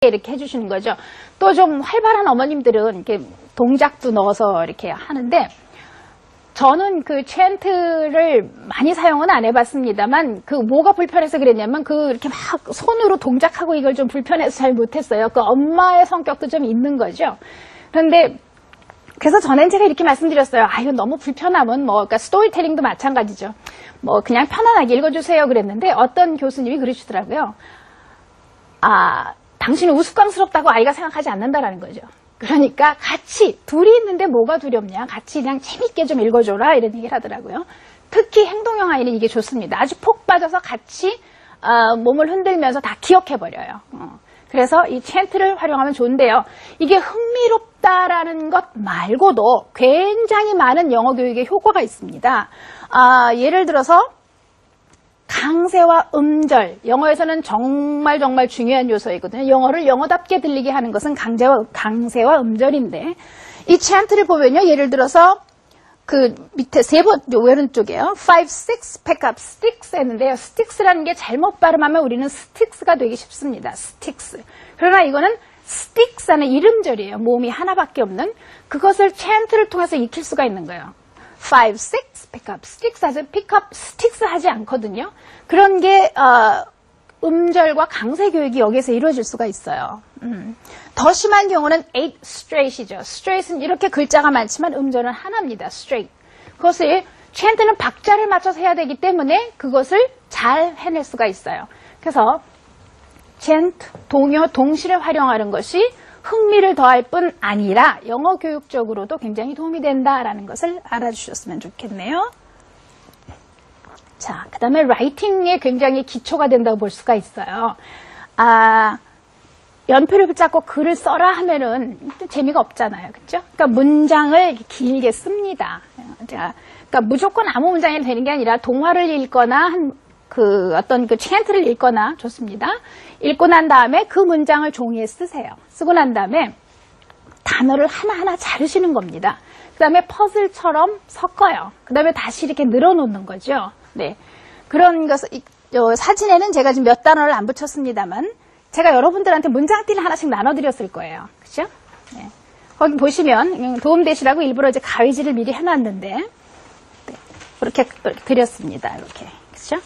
이렇게 해주시는 거죠. 또 좀 활발한 어머님들은 이렇게 동작도 넣어서 이렇게 하는데, 저는 그 챈트를 많이 사용은 안 해봤습니다만, 그 뭐가 불편해서 그랬냐면, 그 이렇게 막 손으로 동작하고 이걸 좀 불편해서 잘 못했어요. 그 엄마의 성격도 좀 있는 거죠. 그런데 그래서 전엔 제가 이렇게 말씀드렸어요. 이거 너무 불편하면 그러니까 스토리텔링도 마찬가지죠. 그냥 편안하게 읽어주세요 그랬는데, 어떤 교수님이 그러시더라고요. 당신은 우스꽝스럽다고 아이가 생각하지 않는다라는 거죠. 그러니까 같이, 둘이 있는데 뭐가 두렵냐, 같이 그냥 재밌게 좀 읽어줘라, 이런 얘기를 하더라고요. 특히 행동형 아이는 이게 좋습니다. 아주 폭 빠져서 같이 몸을 흔들면서 다 기억해버려요. 그래서 이 챈트를 활용하면 좋은데요. 이게 흥미롭다라는 것 말고도 굉장히 많은 영어 교육에 효과가 있습니다. 예를 들어서 강세와 음절, 영어에서는 정말 중요한 요소이거든요. 영어를 영어답게 들리게 하는 것은 강세와 음절인데, 이 챈트를 보면요, 예를 들어서 그 밑에 왼쪽에요. 5, 6, pick up sticks 했는데요. sticks라는 게 잘못 발음하면 우리는 sticks가 되기 쉽습니다. sticks. 그러나 이거는 sticks하는 이름절이에요. 모음이 하나밖에 없는. 그것을 챈트를 통해서 익힐 수가 있는 거예요. 5, 6, pick up sticks 하지, pick up sticks 하지 않거든요. 그런 게 음절과 강세 교육이 여기서 이루어질 수가 있어요. 더 심한 경우는 8 straight이죠. straight은 이렇게 글자가 많지만 음절은 하나입니다. straight. 그것을 챈트는 박자를 맞춰서 해야 되기 때문에 그것을 잘 해낼 수가 있어요. 그래서 챈트, 동요, 동시를 활용하는 것이 흥미를 더할 뿐 아니라 영어 교육적으로도 굉장히 도움이 된다라는 것을 알아주셨으면 좋겠네요. 자, 그 다음에 라이팅에 굉장히 기초가 된다고 볼 수가 있어요. 연필을 붙잡고 글을 써라 하면은 재미가 없잖아요. 그렇죠? 그러니까 문장을 길게 씁니다. 그러니까 무조건 아무 문장이 되는 게 아니라 동화를 읽거나 어떤 그 챈트를 읽거나 좋습니다. 읽고 난 다음에 그 문장을 종이에 쓰세요. 쓰고 난 다음에 단어를 하나하나 자르시는 겁니다. 그 다음에 퍼즐처럼 섞어요. 그 다음에 다시 이렇게 늘어놓는 거죠. 네. 그런 것을, 사진에는 제가 지금 몇 단어를 안 붙였습니다만, 제가 여러분들한테 문장띠를 하나씩 나눠드렸을 거예요. 그죠? 네. 거기 보시면 도움되시라고 일부러 이제 가위질을 미리 해놨는데, 네. 이렇게 드렸습니다. 이렇게. 그죠?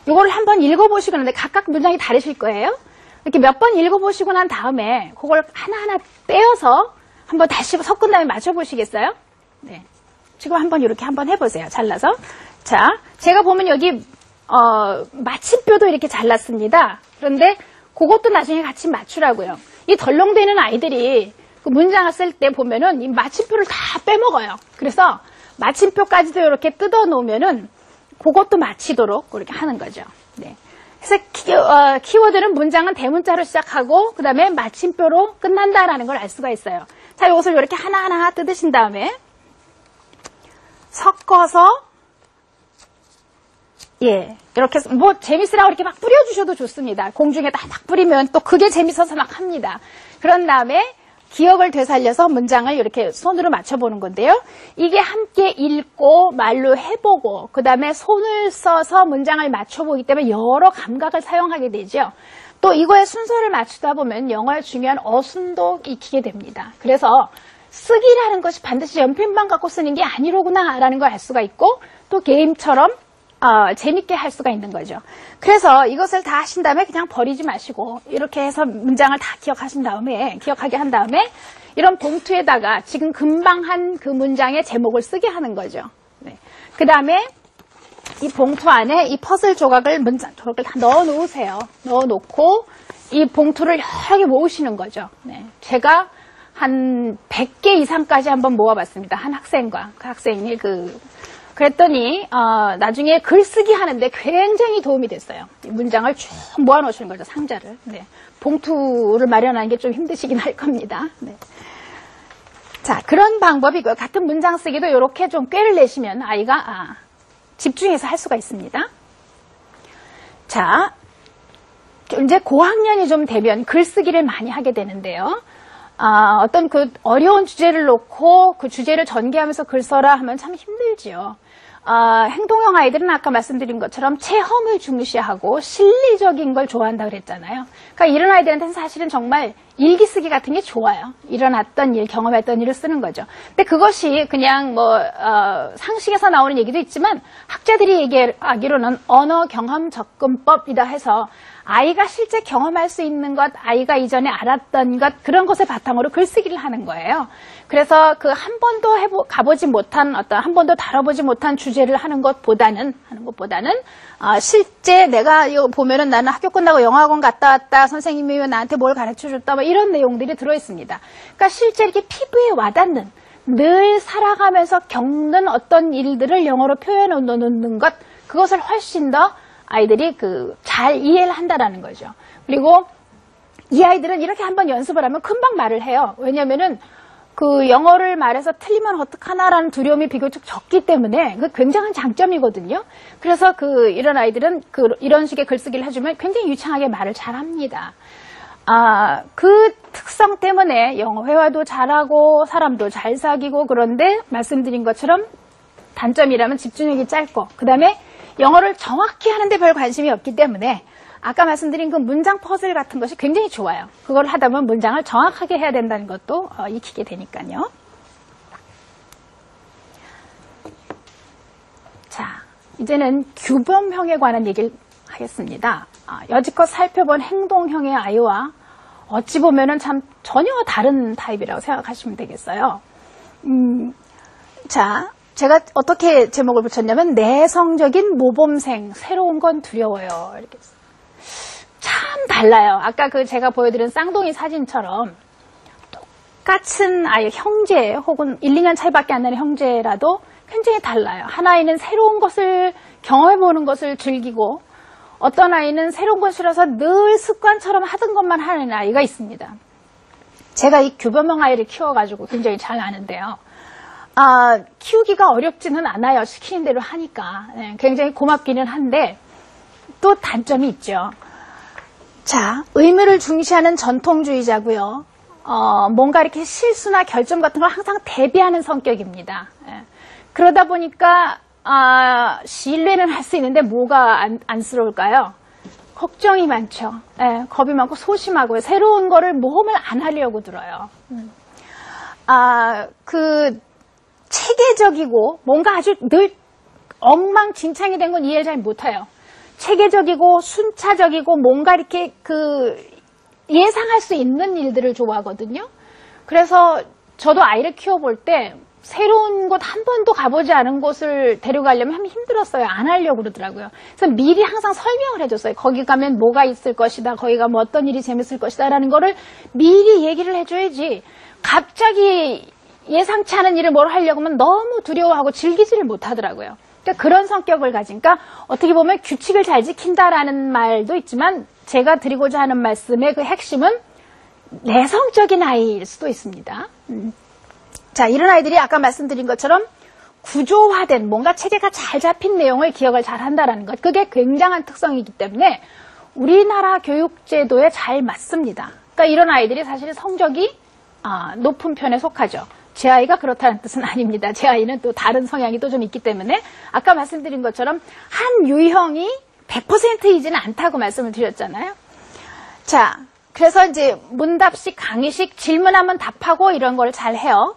이거를 한번 읽어보시고 나는데 각각 문장이 다르실 거예요. 이렇게 몇 번 읽어보시고 난 다음에 그걸 하나하나 떼어서 한번 다시 섞은 다음에 맞춰보시겠어요? 네. 지금 한번 이렇게 한번 해보세요. 잘라서. 자, 제가 보면 여기 마침표도 이렇게 잘랐습니다. 그런데 그것도 나중에 같이 맞추라고요. 이 덜렁대는 아이들이 그 문장을 쓸 때 보면은 이 마침표를 다 빼먹어요. 그래서 마침표까지도 이렇게 뜯어 놓으면은 그것도 맞히도록 그렇게 하는 거죠. 네. 그래서 키워드는 문장은 대문자로 시작하고 그 다음에 마침표로 끝난다라는 걸 알 수가 있어요. 자, 이것을 이렇게 하나하나 뜯으신 다음에 섞어서 이렇게 재밌으라고 이렇게 막 뿌려주셔도 좋습니다. 공중에다 막 뿌리면 또 그게 재밌어서 막 합니다. 그런 다음에 기억을 되살려서 문장을 이렇게 손으로 맞춰보는 건데요. 이게 함께 읽고 말로 해보고 그 다음에 손을 써서 문장을 맞춰보기 때문에 여러 감각을 사용하게 되죠. 또 이거의 순서를 맞추다 보면 영어의 중요한 어순도 익히게 됩니다. 그래서 쓰기라는 것이 반드시 연필만 갖고 쓰는 게 아니로구나 라는 걸 알 수가 있고 또 게임처럼 재밌게 할 수가 있는 거죠. 그래서 이것을 다 하신 다음에 그냥 버리지 마시고 이렇게 해서 문장을 다 기억하게 한 다음에 이런 봉투에다가 지금 금방 한 그 문장의 제목을 쓰게 하는 거죠. 네. 그 다음에 이 봉투 안에 이 퍼즐 조각을 저렇게 다 넣어 놓으세요. 넣어 놓고 이 봉투를 여러 개 모으시는 거죠. 네. 제가 한 100개 이상까지 한번 모아봤습니다. 한 학생과 그 학생이 그랬더니 나중에 글쓰기 하는데 굉장히 도움이 됐어요. 문장을 쭉 모아놓으시는 거죠. 상자를. 네. 봉투를 마련하는 게 좀 힘드시긴 할 겁니다. 네. 자, 그런 방법이고요. 같은 문장 쓰기도 이렇게 좀 꾀를 내시면 아이가 집중해서 할 수가 있습니다. 자, 이제 고학년이 좀 되면 글쓰기를 많이 하게 되는데요. 어떤 그 어려운 주제를 놓고 그 주제를 전개하면서 글 써라 하면 참 힘들지요. 행동형 아이들은 아까 말씀드린 것처럼 체험을 중시하고 실리적인 걸 좋아한다 그랬잖아요. 그러니까 이런 아이들한테는 사실은 정말 일기 쓰기 같은 게 좋아요. 일어났던 일, 경험했던 일을 쓰는 거죠. 근데 그것이 그냥 상식에서 나오는 얘기도 있지만 학자들이 얘기하기로는 언어 경험 접근법이다 해서 아이가 실제 경험할 수 있는 것, 아이가 이전에 알았던 것, 그런 것을 바탕으로 글쓰기를 하는 거예요. 그래서 그 한 번도 가보지 못한 한 번도 다뤄보지 못한 주제를 하는 것보다는 실제 내가 이거 보면은 나는 학교 끝나고 영어학원 갔다 왔다, 선생님이 나한테 뭘 가르쳐 줬다, 이런 내용들이 들어있습니다. 그러니까 실제 이렇게 피부에 와닿는, 늘 살아가면서 겪는 어떤 일들을 영어로 표현해 놓는 것, 그것을 훨씬 더 아이들이 잘 이해를 한다라는 거죠. 그리고 이 아이들은 이렇게 한번 연습을 하면 금방 말을 해요. 왜냐면은 영어를 말해서 틀리면 어떡하나라는 두려움이 비교적 적기 때문에 그 굉장한 장점이거든요. 그래서 이런 아이들은 이런 식의 글쓰기를 해주면 굉장히 유창하게 말을 잘 합니다. 그 특성 때문에 영어 회화도 잘하고 사람도 잘 사귀고, 그런데 말씀드린 것처럼 단점이라면 집중력이 짧고, 그 다음에 영어를 정확히 하는데 별 관심이 없기 때문에 아까 말씀드린 그 문장 퍼즐 같은 것이 굉장히 좋아요. 그걸 하다 보면 문장을 정확하게 해야 된다는 것도 익히게 되니까요. 자, 이제는 규범형에 관한 얘기를 하겠습니다. 여지껏 살펴본 행동형의 아이와 어찌 보면은 참 전혀 다른 타입이라고 생각하시면 되겠어요. 자, 제가 어떻게 제목을 붙였냐면 내성적인 모범생, 새로운 건 두려워요. 이렇게 참 달라요. 아까 제가 보여드린 쌍둥이 사진처럼 똑같은 아이, 형제 혹은 1, 2년 차이밖에 안 나는 형제라도 굉장히 달라요. 한 아이는 새로운 것을 경험해보는 것을 즐기고, 어떤 아이는 새로운 걸 싫어서 늘 습관처럼 하던 것만 하는 아이가 있습니다. 제가 이 규범형 아이를 키워가지고 굉장히 잘 아는데요. 키우기가 어렵지는 않아요. 시키는 대로 하니까. 굉장히 고맙기는 한데 또 단점이 있죠. 자, 의무를 중시하는 전통주의자고요. 뭔가 이렇게 실수나 결점 같은 걸 항상 대비하는 성격입니다. 그러다 보니까 신뢰는 할 수 있는데 뭐가 안쓰러울까요? 걱정이 많죠. 겁이 많고 소심하고요. 새로운 거를 모험을 안 하려고 들어요. 체계적이고 뭔가 아주 늘 엉망진창이 된 건 이해를 잘 못해요. 체계적이고 순차적이고 뭔가 이렇게 예상할 수 있는 일들을 좋아하거든요. 그래서 저도 아이를 키워볼 때 새로운 곳 한 번도 가보지 않은 곳을 데려가려면 힘들었어요. 안 하려고 그러더라고요. 그래서 미리 항상 설명을 해줬어요. 거기 가면 뭐가 있을 것이다. 거기 가면 어떤 일이 재밌을 것이다. 라는 거를 미리 얘기를 해줘야지, 갑자기 예상치 않은 일을 뭘 하려고 하면 너무 두려워하고 즐기지를 못하더라고요. 그러니까 그런 성격을 가지니까 어떻게 보면 규칙을 잘 지킨다라는 말도 있지만, 제가 드리고자 하는 말씀의 그 핵심은 내성적인 아이일 수도 있습니다. 자, 이런 아이들이 아까 말씀드린 것처럼 구조화된 뭔가 체계가 잘 잡힌 내용을 기억을 잘 한다는 것, 그게 굉장한 특성이기 때문에 우리나라 교육제도에 잘 맞습니다. 그러니까 이런 아이들이 사실 성적이 높은 편에 속하죠. 제 아이가 그렇다는 뜻은 아닙니다. 제 아이는 또 다른 성향이 또 좀 있기 때문에 아까 말씀드린 것처럼 한 유형이 100%이지는 않다고 말씀을 드렸잖아요. 자, 그래서 이제 문답식, 강의식, 질문하면 답하고 이런 걸 잘 해요.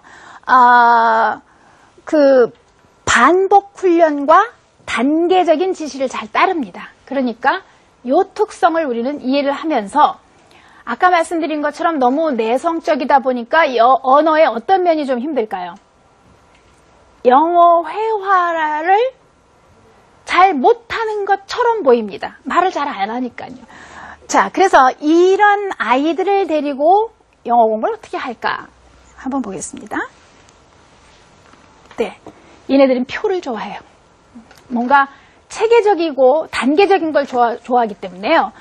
반복 훈련과 단계적인 지시를 잘 따릅니다. 그러니까 이 특성을 우리는 이해를 하면서 아까 말씀드린 것처럼 너무 내성적이다 보니까 언어의 어떤 면이 좀 힘들까요? 영어 회화를 잘 못하는 것처럼 보입니다. 말을 잘 안 하니까요. 자, 그래서 이런 아이들을 데리고 영어 공부를 어떻게 할까? 한번 보겠습니다. 네, 얘네들은 표를 좋아해요. 뭔가 체계적이고 단계적인 걸 좋아하기 때문에요.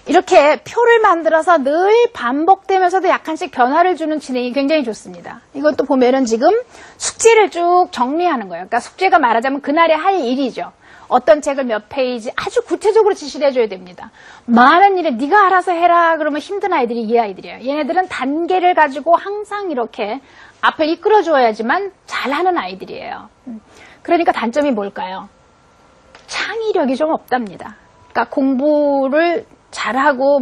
이렇게 표를 만들어서 늘 반복되면서도 약간씩 변화를 주는 진행이 굉장히 좋습니다. 이것도 보면은 지금 숙제를 쭉 정리하는 거예요. 그러니까 숙제가 말하자면 그날에 할 일이죠. 어떤 책을 몇 페이지 아주 구체적으로 지시를 해줘야 됩니다. 많은 일을 네가 알아서 해라 그러면 힘든 아이들이 이 아이들이에요. 얘네들은 단계를 가지고 항상 이렇게 앞을 이끌어줘야지만 잘하는 아이들이에요. 그러니까 단점이 뭘까요? 창의력이 좀 없답니다. 그러니까 공부를 잘하고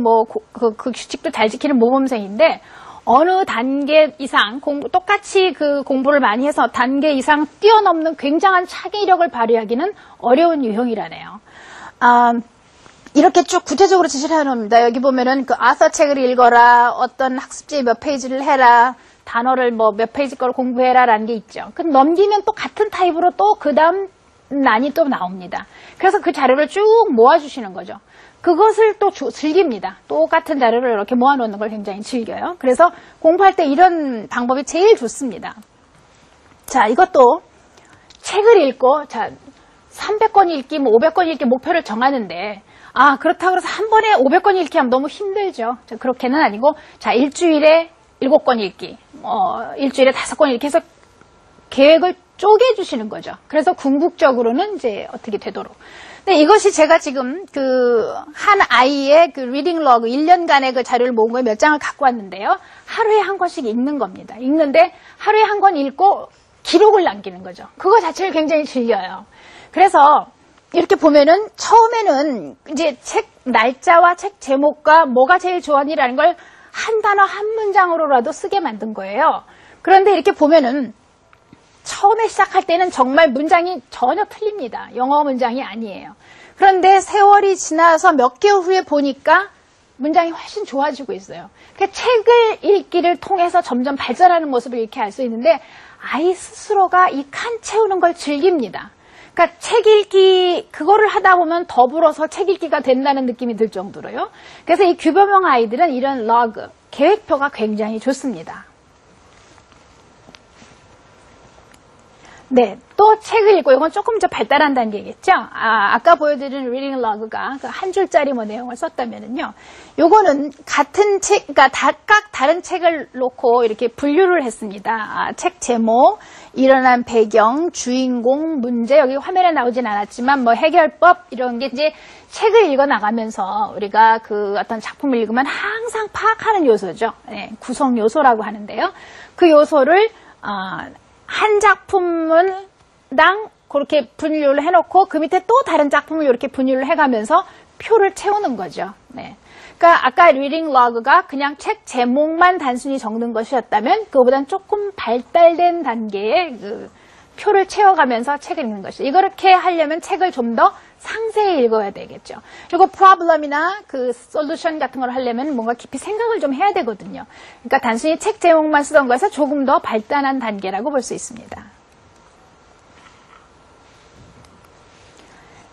그 규칙도 잘 지키는 모범생인데 어느 단계 이상 똑같이 그 공부를 많이 해서 단계 이상 뛰어넘는 굉장한 창의력을 발휘하기는 어려운 유형이라네요. 이렇게 쭉 구체적으로 지시를 해놓습니다. 여기 보면은 그 아서 책을 읽어라, 어떤 학습지 몇 페이지를 해라, 단어를 몇 페이지 걸 공부해라라는 게 있죠. 그 넘기면 또 같은 타입으로 또 그 다음 난이 또 나옵니다. 그래서 그 자료를 쭉 모아주시는 거죠. 그것을 또 즐깁니다. 똑같은 자료를 이렇게 모아놓는 걸 굉장히 즐겨요. 그래서 공부할 때 이런 방법이 제일 좋습니다. 자, 이것도 책을 읽고, 자, 300권 읽기, 500권 읽기 목표를 정하는데, 그렇다고 해서 한 번에 500권 읽기 하면 너무 힘들죠. 자, 그렇게는 아니고, 자, 일주일에 7권 읽기, 일주일에 5권 읽기 해서 계획을 쪼개주시는 거죠. 그래서 궁극적으로는 이제 어떻게 되도록. 근데 이것이 제가 지금 한 아이의 리딩 러그 1년간의 그 자료를 모은 거에 몇 장을 갖고 왔는데요. 하루에 한 권씩 읽는 겁니다. 읽는데 하루에 한 권 읽고 기록을 남기는 거죠. 그거 자체를 굉장히 즐겨요. 그래서 이렇게 보면은 처음에는 이제 책 날짜와 책 제목과 뭐가 제일 좋아하니라는 걸 한 단어 한 문장으로라도 쓰게 만든 거예요. 그런데 이렇게 보면은 처음에 시작할 때는 정말 문장이 전혀 틀립니다. 영어 문장이 아니에요. 그런데 세월이 지나서 몇 개월 후에 보니까 문장이 훨씬 좋아지고 있어요. 그러니까 책을 읽기를 통해서 점점 발전하는 모습을 이렇게 알 수 있는데 아이 스스로가 이 칸 채우는 걸 즐깁니다. 그러니까 책 읽기 그거를 하다 보면 더불어서 책 읽기가 된다는 느낌이 들 정도로요. 그래서 이 규범형 아이들은 이런 러그, 계획표가 굉장히 좋습니다. 네, 또 책을 읽고 이건 조금 더 발달한 단계겠죠. 아까 보여드린 리딩 러그가 한 줄짜리 내용을 썼다면은요. 요거는 같은 책, 그러니까 각각 다른 책을 놓고 이렇게 분류를 했습니다. 책 제목, 일어난 배경, 주인공, 문제, 여기 화면에 나오진 않았지만 해결법 이런 게 이제 책을 읽어 나가면서 우리가 어떤 작품을 읽으면 항상 파악하는 요소죠. 네, 구성 요소라고 하는데요. 그 요소를 한 작품당 그렇게 분류를 해놓고 그 밑에 또 다른 작품을 이렇게 분류를 해가면서 표를 채우는 거죠. 네. 그러니까 아까 리딩 러그가 그냥 책 제목만 단순히 적는 것이었다면 그거보다는 조금 발달된 단계의 표를 채워가면서 책을 읽는 것이죠. 이렇게 하려면 책을 좀 더 상세히 읽어야 되겠죠. 그리고 프로블럼이나 솔루션 같은 걸 하려면 뭔가 깊이 생각을 좀 해야 되거든요. 그러니까 단순히 책 제목만 쓰던 거에서 조금 더 발달한 단계라고 볼 수 있습니다.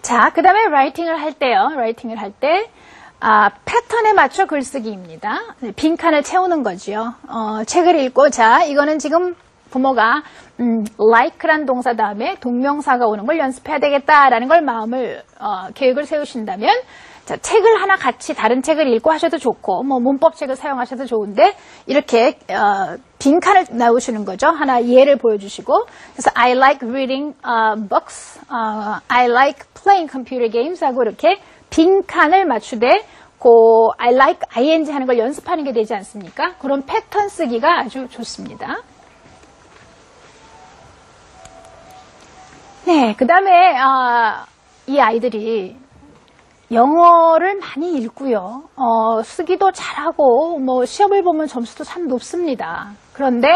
자, 그 다음에 라이팅을 할 때요. 라이팅을 할 때 패턴에 맞춰 글쓰기입니다. 빈칸을 채우는 거죠. 책을 읽고 자, 이거는 지금 부모가 like란 동사 다음에 동명사가 오는 걸 연습해야 되겠다라는 걸 계획을 세우신다면 자, 책을 하나 같이 다른 책을 읽고 하셔도 좋고 문법책을 사용하셔도 좋은데 이렇게 빈칸을 넣으시는 거죠. 하나 예를 보여주시고 그래서 I like reading books, I like playing computer games 하고 이렇게 빈칸을 맞추되 I like ing 하는 걸 연습하는 게 되지 않습니까? 그런 패턴 쓰기가 아주 좋습니다. 네, 그 다음에 이 아이들이 영어를 많이 읽고요. 쓰기도 잘하고 시험을 보면 점수도 참 높습니다. 그런데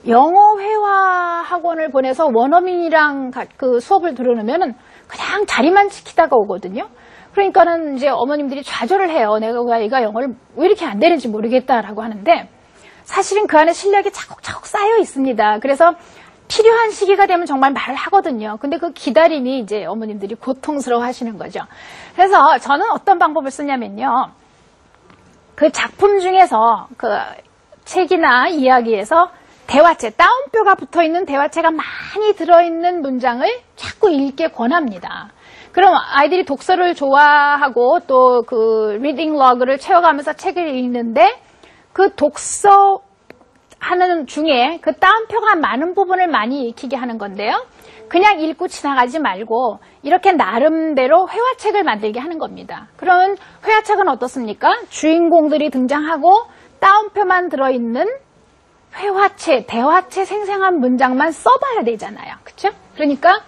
영어 회화 학원을 보내서 원어민이랑 수업을 들어놓으면 그냥 자리만 지키다가 오거든요. 그러니까는 이제 어머님들이 좌절을 해요. 내가 얘가 영어를 왜 이렇게 안 되는지 모르겠다라고 하는데 사실은 그 안에 실력이 차곡차곡 쌓여 있습니다. 그래서 필요한 시기가 되면 정말 말을 하거든요. 근데 그 기다림이 이제 어머님들이 고통스러워 하시는 거죠. 그래서 저는 어떤 방법을 쓰냐면요. 그 작품 중에서 책이나 이야기에서 대화체, 따옴표가 붙어 있는 대화체가 많이 들어있는 문장을 자꾸 읽게 권합니다. 그럼 아이들이 독서를 좋아하고 또 리딩 러그를 채워가면서 책을 읽는데 그 독서 하는 중에 따옴표가 많은 부분을 많이 익히게 하는 건데요. 그냥 읽고 지나가지 말고 이렇게 나름대로 회화책을 만들게 하는 겁니다. 그러면 회화책은 어떻습니까? 주인공들이 등장하고 따옴표만 들어있는 회화체, 대화체 생생한 문장만 써봐야 되잖아요. 그렇죠? 그러니까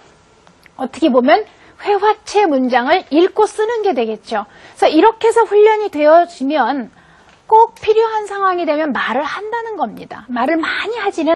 어떻게 보면 회화체 문장을 읽고 쓰는 게 되겠죠. 그래서 이렇게 해서 훈련이 되어지면 꼭 필요한 상황이 되면 말을 한다는 겁니다. 말을 많이 하지는